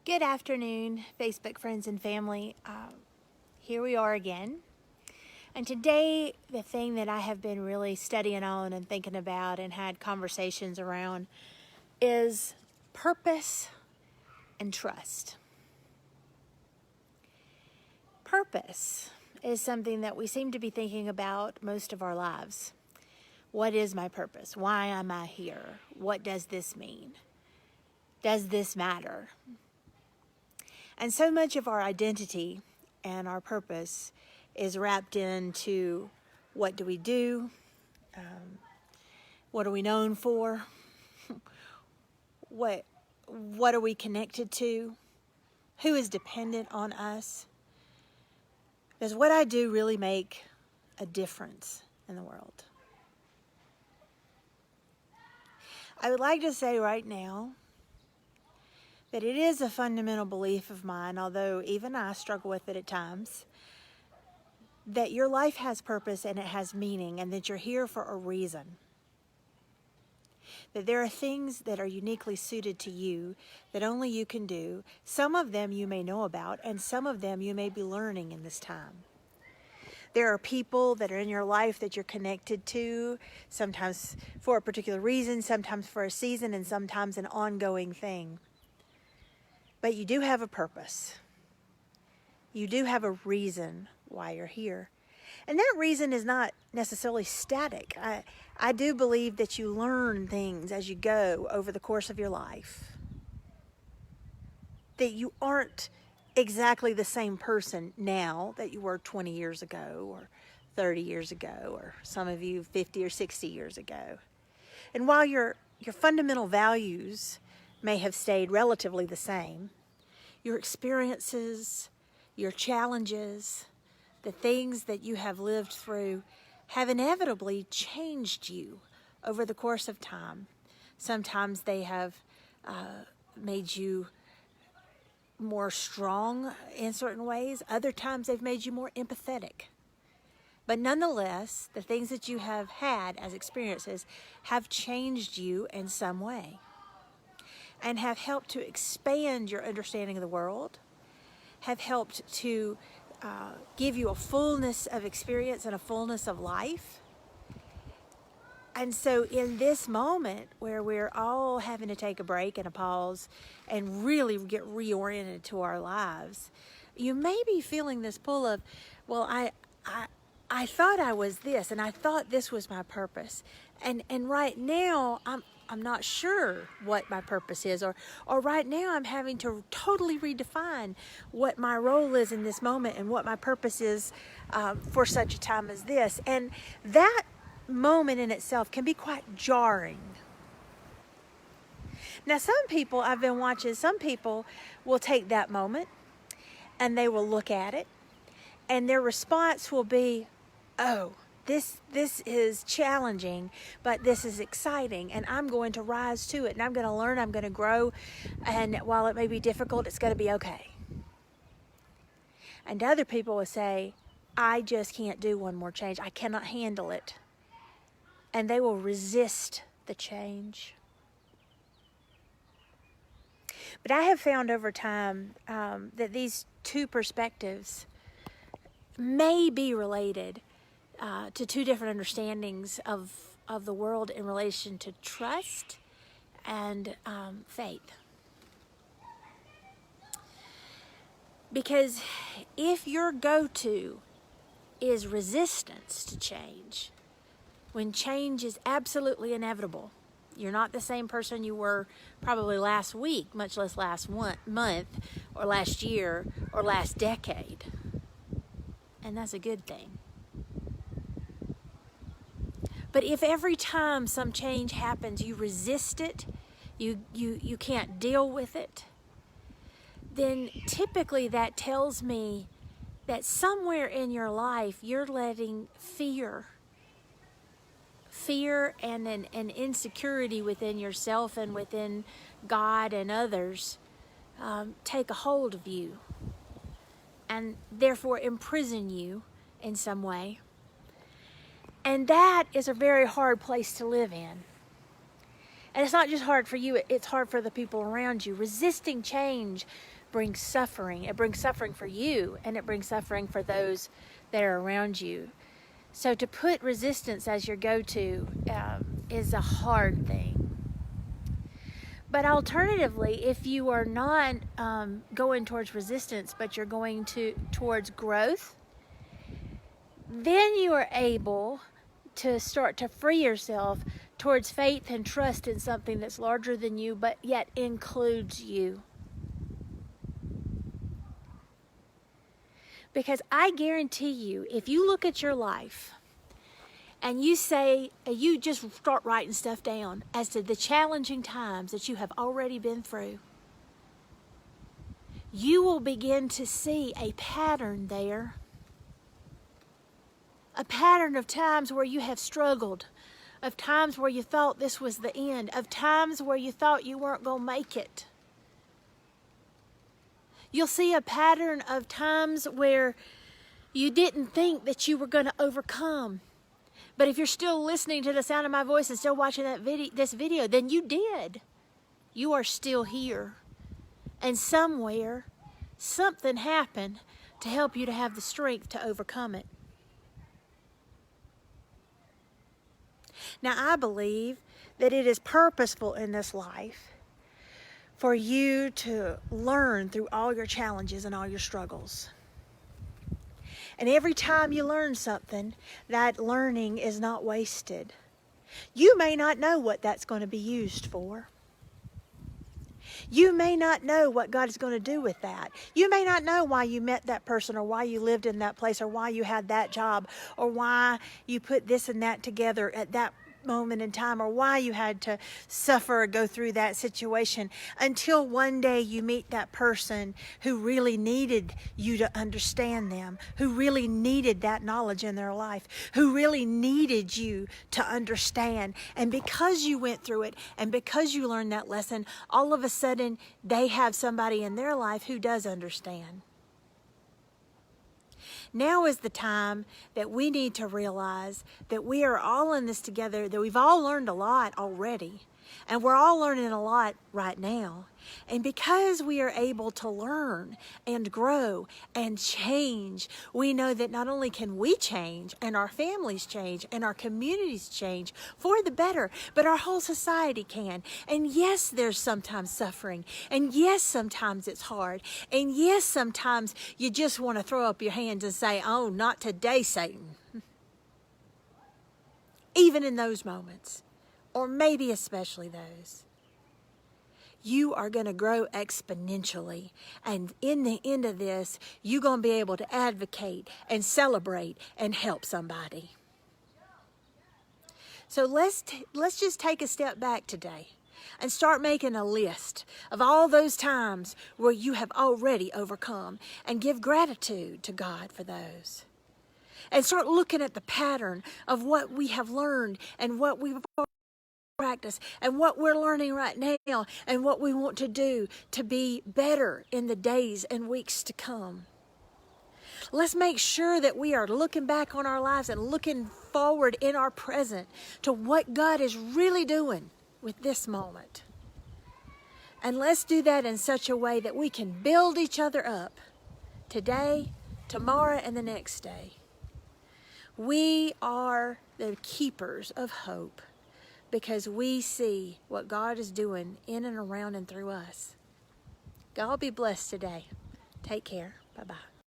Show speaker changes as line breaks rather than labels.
Good afternoon, Facebook friends and family. Here we are again. And today, the thing that I have been really studying on and thinking about and had conversations around is purpose and trust. Purpose is something that we seem to be thinking about most of our lives. What is my purpose? Why am I here? What does this mean? Does this matter? And so much of our identity and our purpose is wrapped into what do we do? What are we known for? What are we connected to? Who is dependent on us? Does what I do really make a difference in the world? I would like to say right now that it is a fundamental belief of mine, although even I struggle with it at times, that your life has purpose and it has meaning, and that you're here for a reason. That there are things that are uniquely suited to you that only you can do. Some of them you may know about, and some of them you may be learning in this time. There are people that are in your life that you're connected to, sometimes for a particular reason, sometimes for a season, and sometimes an ongoing thing. But you do have a purpose. You do have a reason why you're here. And that reason is not necessarily static. I do believe that you learn things as you go over the course of your life. That you aren't exactly the same person now that you were 20 years ago or 30 years ago, or some of you 50 or 60 years ago. And while your fundamental values may have stayed relatively the same, your experiences, your challenges, the things that you have lived through have inevitably changed you over the course of time. Sometimes they have made you more strong in certain ways. Other times they've made you more empathetic. But nonetheless, the things that you have had as experiences have changed you in some way and have helped to expand your understanding of the world, have helped to give you a fullness of experience and a fullness of life. And so in this moment where we're all having to take a break and a pause and really get reoriented to our lives, you may be feeling this pull of, well, I thought I was this, and I thought this was my purpose. And right now I'm not sure what my purpose is, or right now I'm having to totally redefine what my role is in this moment and what my purpose is for such a time as this. And that moment in itself can be quite jarring. Now, some people I've been watching, some people will take that moment and they will look at it, and their response will be, oh, this is challenging, but this is exciting, and I'm going to rise to it, and I'm going to learn, I'm going to grow, and while it may be difficult, it's going to be okay. And other people will say, I just can't do one more change. I cannot handle it. And they will resist the change. But I have found over time that these two perspectives may be related to two different understandings of the world in relation to trust and faith. Because if your go-to is resistance to change, when change is absolutely inevitable, you're not the same person you were probably last week, much less last month, or last year, or last decade. And that's a good thing. But if every time some change happens, you resist it, you can't deal with it, then typically that tells me that somewhere in your life you're letting fear and an insecurity within yourself and within God and others take a hold of you, and therefore imprison you in some way. And that is a very hard place to live in. And it's not just hard for you, it's hard for the people around you. Resisting change brings suffering. It brings suffering for you, and it brings suffering for those that are around you. So to put resistance as your go-to is a hard thing. But alternatively, if you are not going towards resistance, but you're going towards growth, then you are able to start to free yourself towards faith and trust in something that's larger than you, but yet includes you. Because I guarantee you, if you look at your life and you just start writing stuff down as to the challenging times that you have already been through, you will begin to see a pattern there. A pattern of times where you have struggled, of times where you thought this was the end, of times where you thought you weren't going to make it. You'll see a pattern of times where you didn't think that you were going to overcome. But if you're still listening to the sound of my voice and still watching this video, then you did. You are still here. And somewhere, something happened to help you to have the strength to overcome it. Now, I believe that it is purposeful in this life for you to learn through all your challenges and all your struggles. And every time you learn something, that learning is not wasted. You may not know what that's going to be used for. You may not know what God is going to do with that. You may not know why you met that person, or why you lived in that place, or why you had that job, or why you put this and that together at that moment in time, or why you had to suffer or go through that situation, until one day you meet that person who really needed you to understand them, who really needed that knowledge in their life, who really needed you to understand. And because you went through it, and because you learned that lesson, all of a sudden they have somebody in their life who does understand. Now is the time that we need to realize that we are all in this together, that we've all learned a lot already, and we're all learning a lot right now. And because we are able to learn and grow and change, we know that not only can we change, and our families change, and our communities change for the better, but our whole society can. And yes, there's sometimes suffering. And yes, sometimes it's hard. And yes, sometimes you just want to throw up your hands and say, "Oh, not today, Satan." Even in those moments, or maybe especially those, you are going to grow exponentially. And in the end of this, you're going to be able to advocate and celebrate and help somebody. So let's just take a step back today and start making a list of all those times where you have already overcome, and give gratitude to God for those. And start looking at the pattern of what we have learned, and what we've practice, and what we're learning right now, and what we want to do to be better in the days and weeks to come. Let's make sure that we are looking back on our lives and looking forward in our present to what God is really doing with this moment. And let's do that in such a way that we can build each other up today, tomorrow, and the next day. We are the keepers of hope, because we see what God is doing in and around and through us. God be blessed today. Take care. Bye-bye.